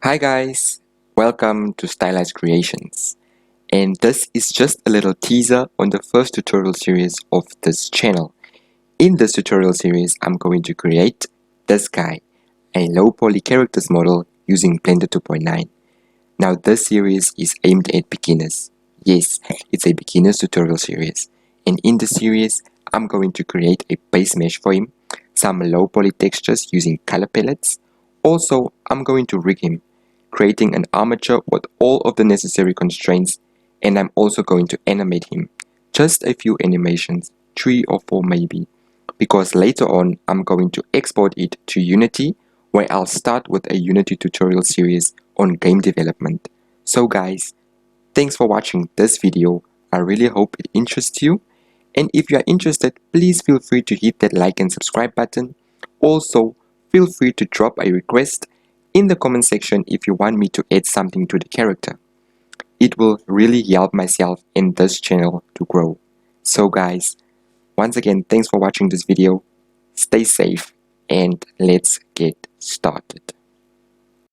Hi guys, welcome to Stylized Creations, and this is just a little teaser on the first tutorial series of this channel. In this tutorial series, I'm going to create this guy, a low poly characters model using Blender 2.9. Now this series is aimed at beginners. Yes, it's a beginners tutorial series, and in this series, I'm going to create a base mesh for him, some low poly textures using color palettes. Also, I'm going to rig him, creating an armature with all of the necessary constraints, and I'm also going to animate him. Just a few animations, 3 or 4 maybe, because later on I'm going to export it to Unity, where I'll start with a Unity tutorial series on game development. So guys, thanks for watching this video. I really hope it interests you, and if you are interested, please feel free to hit that like and subscribe button. Also, feel free to drop a request in the comment section if you want me to add something to the character. It will really help myself and this channel to grow. So guys, once again, thanks for watching this video. Stay safe and let's get started.